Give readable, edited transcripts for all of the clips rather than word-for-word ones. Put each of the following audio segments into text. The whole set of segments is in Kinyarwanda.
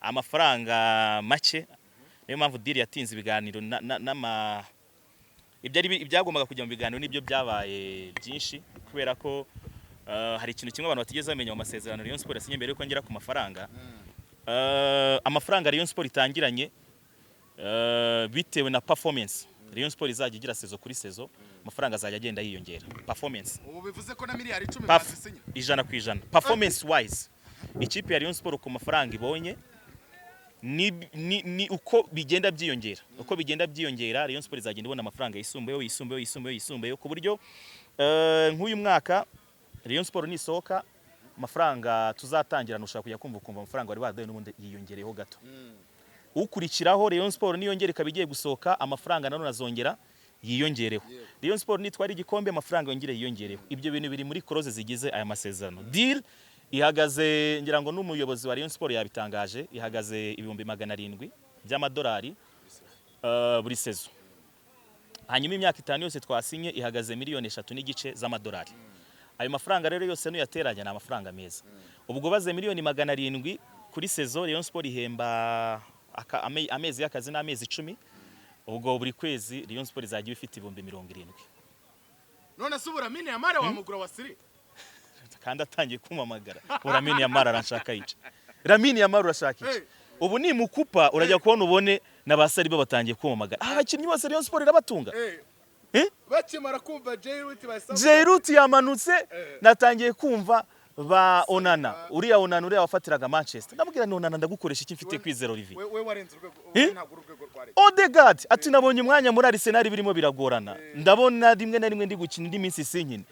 amafaranga make niyo mpamvu deal yatinze ibiganiro ibyagombaga kujya mu biganiro nibyo byabaye byinshi kubera ko hari ikintu kimwe abantu batigeze bamenya mu masezerano Rayon Sport yasinye mbere yuko ngera ku mafaranga amafaranga Rayon Sport itangiranye bitewe na performance Rayon Sport izajya igira sezo kuri sezo amafaranga azajya agenda yiyongera performance ubu bivuze ko na miliyari 10 bazisinye %100 performance wise ikipe ya Rayon Sport ku mafaranga ibonye ni uko bigenda byiyongera Rayon Sport izagenda ibona amafaranga yisumbuye ku buryo nk'uyu mwaka Rayon Sport nisohoka amafaranga tuzatangira nushaka kujya kumva amafaranga wari badaye n'ubundi yiyongereyeho gato ukurikiraho Rayon Sport niyongere kabigiye gusohoka amafaranga nanone azongera yiyongereho Rayon Sport nitwari igikombe amafaranga yongere yiyongereho ibyo bintu biri muri clause zigize aya masezerano deal ihagaze ngira ngo n'umuyobozi wa Rayon Sport yabitangaje ihagaze ibihumbi 700 by'amadolari buri sezo hanyuma imyaka 5 yose twasinye ihagaze miliyoni 3 n'igice z'amadolari ayo mafaranga rero yose nuyateranya na amafaranga meza ubwo baze miliyoni 700 kuri sezo Rayon Sport ihemba amezi y'akazi n'amezi 10 ubwo buri kwezi Rayon Sport izajya ifite ibihumbi 70 none subura mine yamara wa mugura wa siri kandi atangiye kumamagara uramini yamara aranshaka yica Ramini yamara urashaka iki ubu ni mukupa urajya kubona ubone n'abasari bo batangiye kumamagara abakinnyi bose Rayon Sport irabatunga bakimara kumva Jairuti yamanutse natangiye kumva ba Onana uriya wafatiraga Manchester ndamubwira Onana ndagukoresha iki mfite kwizera Olivier we warenze urwego ntabwo urwego rwari Odegaard ati nabonye umwanya muri Arsenal birimo biragorana ndabona rimwe na rimwe ndi gukina indi minsi sinkine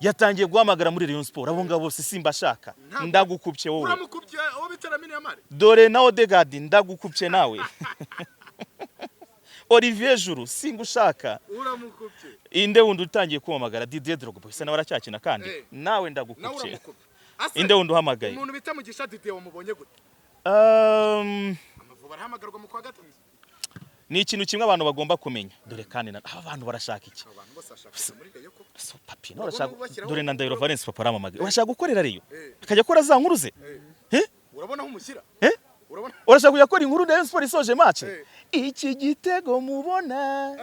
yatangiye guhamagara muri Rayon Sport abo ngabo bose simba shaka ndagukubye wowe uramukubye aho bitaramini yamare dore na Odegaard ndagukubye nawe Olivier Juru singushaka uramukubye inde wundi utangiye kumamagara Didier Drogba se nawe aracyakina kandi nawe ndagukubye inde wundi uhamagaye umuntu bita Mugisha Didier wamubonye gute amavuba arahamagarwa mu kwa gatatu ni ikintu kimwe abantu bagomba kumenya dore kandi abantu barashaka iki abantu bose bashaka muri Rayon ko so papi no urashaka dore na Ndahiro Valence papa aramamagaye urashaka gukorera Rayon akajya akora za nkuruze urabona aho umushyira urashaka kuyakora inkuru Rayon Sport isoje match iki gitego mubona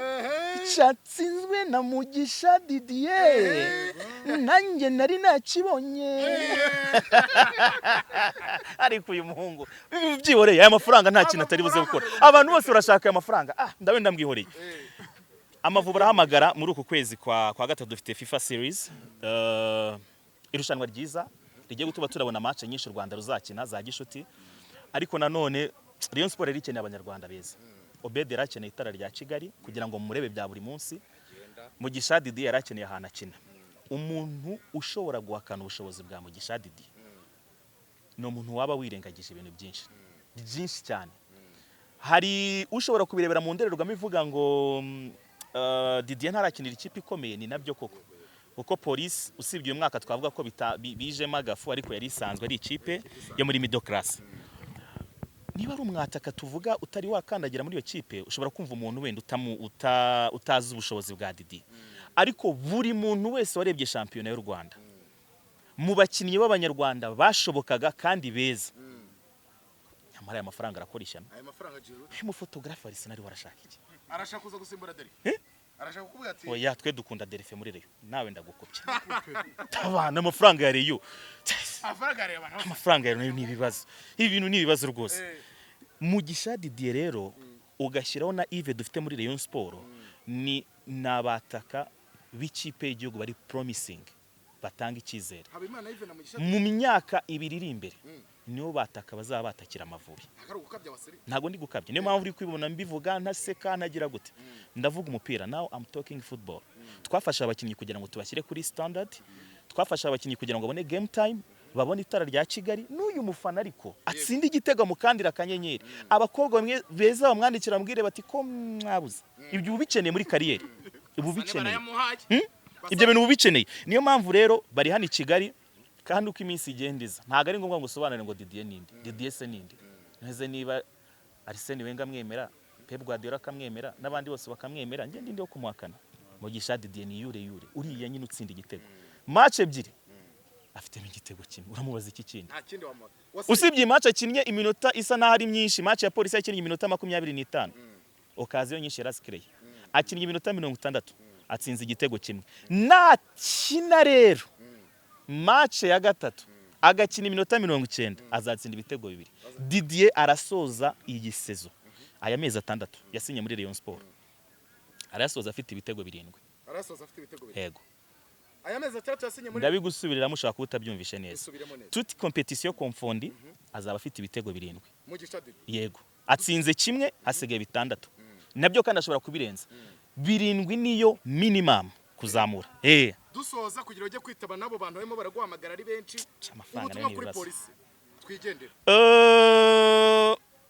cyatsinzwe na Mugisha Didier nanjye nari nakibonye ariko uyu muhungu byiboreye aya mafaranga nta kintu atari buze gukora abantu bose urashaka aya mafaranga ndabenda mbwihoreye Amavubi arahamagara muri uku kwezi kwa gatatu dufite FIFA series irushanwa ryiza rigiye gutuma turabona match nyinshi u Rwanda ruzakina za gishuti ariko nanone Rayon Sport rikeneye abanyarwanda beza Obedi yarakeneye itara rya Kigali kugira ngo murebe bya buri munsi Mugisha Didier yarakeneye ahantu akina umuntu ushobora guhakana ubushobozi bwa Mugisha Didier no umuntu waba wirengagije ibintu byinshi cyane hari ushobora kubirebera mu ndererwamo ivuga ngo Didier ntarakinira ikipe ikomeye ni nabyo koko uko Police usibye uyu mwaka twavuga ko bijemo agafu ariko yari isanzwe ari ikipe yo muri middle class niba ari umwataka tuvuga utari wakandagira muri iyo kipe ushobora kumva umuntu wenda utazi ubushobozi bwa Didier ariko buri muntu wese warebye shampiyona y'u Rwanda mu bakinnyi b'abanyarwanda bashobokaga kandi beza nyamara aya mafaranga arakorishana aya mafaranga jiro mu photographer Arsenal warashaka iki arashaka kuza gusimbura Deri arashaka kuvuga ati oya twe dukunda Derife muri Rayon nawe ndagukubye tabana amafaranga ya Rayon amafaranga ya Rayon ni ibibazo ibi bintu ni ibibazo rwose Mugisha Didier rero ugashyiraho na Yves dufite muri Rayon Sport ni nabataka b'ikipe y'igihugu bari promising batanga icyizere mu myaka 2 iri imbere niyo bataka bazaba batakira Amavubi ntago ndi gukabye niyo mpamvu uri kwibona mbivuga ntaseka ntagira gute ndavuga umupira now I'm talking football twafasha abakinnyi kugira ngo tubashyire kuri standard twafasha abakinnyi kugira ngo babone game time babone itara rya Kigali n'uyu mufana ariko atsindi igitego mukandira kanyenyeri abakobwa bamwe beza bamwandikira mbwire bati ko mwabuze ibyo ubikeneye muri kariyeri ubikeneye ibyo bintu ubikeneye niyo mpamvu rero bari hano i Kigali kandi uko iminsi igendiza ntago ari ngombwa ngo usobanure ngo Didier ninde Didier se ninde neze niba Arsene Wenger amwemera Pep Guardiola akamwemera n'abandi bose bakamwemera nge ndinde yo kumuhakana Mugisha Didier ni yure uriya nyine utsinda igitego match ebyiri afitemo igitego kimwe uramubaza iki kindi nta kindi wamuha usibye iyi match akinnye iminota isa naho ari myinshi match ya polisi yakinnye iminota 25 okaziyo nyinshi yarasikireye akinnye iminota 60 atsinze igitego kimwe nakina rero match ya gatatu agakina iminota 90 azatsinda ibitego bibiri Didier arasoza iyi sezo aya mezi 6 yasinye muri Rayon Sport arasoza afite ibitego 7 arasoza afite ibitego 7 yego aya mezi 3 yasinye muri ndabigusubirira mushaka kutabyumvishe neza toute competition confondi azaba afite ibitego 7 mu gishadi yego atsinze kimwe hasigaye 6 nabyo kandi ashobora kubirenza 7 niyo minimum kuzamura dusoza kugira ujye kwitaba nabo bantu barimo baraguhamagara ari benshi ubutumwa kuri polisi twigendera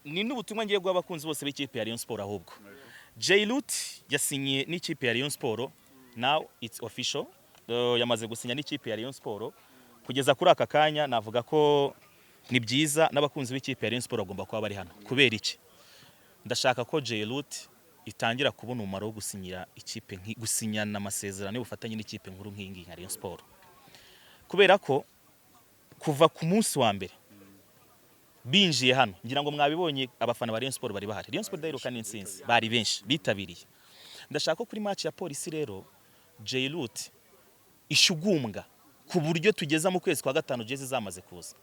ni n'ubutumwa ngiye guha abakunzi bose b'ikipe ya Rayon Sport ahubwo Jaylut yasinye n'ikipe ya Rayon Sport now it's official yamaze gusinya n'ikipe ya Rayon Sport kugeza kuri aka kanya navuga ko ni byiza n'abakunzi b'ikipe ya Rayon Sport bagomba kuba bari hano kubera iki ndashaka ko Jaylut itangira kubona umumaro wo gusinyira ikipe gusinyana amasezerano y'ubufatanye n'ikipe nkuru nk'ingi nka Rayon Sport kubera ko kuva ku munsi wa mbere binjiye hano ngira ngo mwabibonye abafana ba Rayon Sport bari bahari Rayon Sport dayiruka n'insinzi bari benshi bitabiriye ndashaka ko kuri match ya polisi rero Jaylut ishugumbwa ku buryo tugeza mu kwezi kwa gatanu jezi zamaze kuza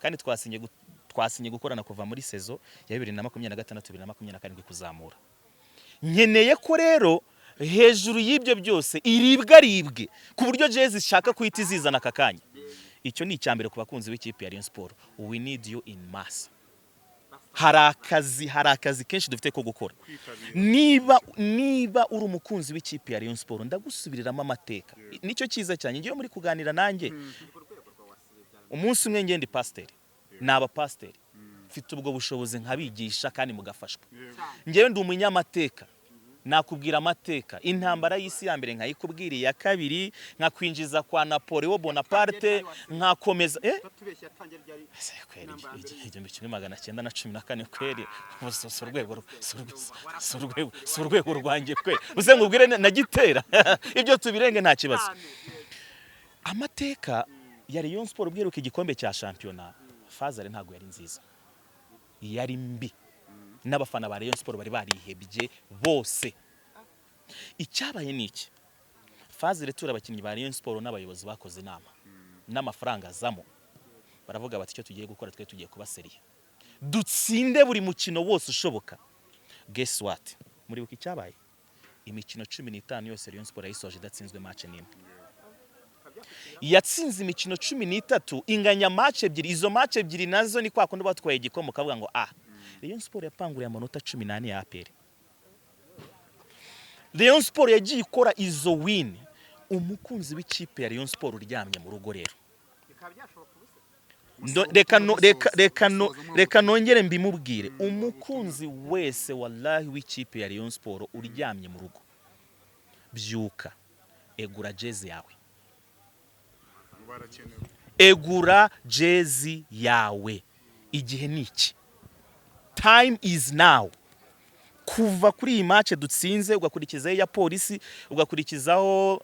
kandi twasinye gukorana kuva muri sezo ya 2026-2027 kuzamura nkeneye ko rero hejuru y'ibyo byose iribwe ku buryo jezi ishaka kuhita izizana aka kanya icyo ni icyambere ku bakunzi b'ikipe ya Rayon Sport we need you in mass hari akazi kenshi dufite ko gukora niba uri umukunzi w'ikipe ya Rayon Sport ndagusubiriramo amateka nicyo cyiza cyane ngiye muri kuganira nanjye umunsi umwe ngende pasiteri naba pasiteri mfite ubwo bushobozi nkabigisha kandi mugafashwa ngewe ndi umunyamateka nakubwira amateka intambara y'isi ya mbere nkayikubwira ya kabiri nkakwinjiza kwa Napoleon Bonaparte nkakomeza igihumbi kimwe 914 kweri urwego rwanjye kwe uze ngubwire nagitera ibyo tubirenge nta kibazo amateka ya Rayon Sport bwiruka igikombe cya championnat Fazare ntago yari nziza yari mbi n'abafana ba Rayon Sport bari barihebye bose icyabaye niki Fazare tura abakinnyi ba Rayon Sport n'abayobozi bakoze inama n'amafaranga azamo baravuga bati icyo tugiye gukora twe tugiye kubaseriye dutsinde buri mukino wose ushoboka guess what muri buki cyabaye imikino 15 yose Rayon Sport yayisoje idatsinzwe match n'imwe yatsinze imikino 13 inganya match ebyiri izo match ebyiri nazo ni kwa kundi batwaye igikomo kavuga ngo Rayon Sport yapanguriye amanota 18 ya APR Rayon Sport yagiye ikora izo win umukunzi w'ikipe ya Rayon Sport uryamye mu rugo rero reka nongere mbimubwire umukunzi wese wallahi w'ikipe ya Rayon Sport uryamye mu rugo byuka egura jezi yawe egura jezi yawe igihe niki time is now kuva kuri iyi match dutsinze ugakurikizaho ya polisi ugakurikizaho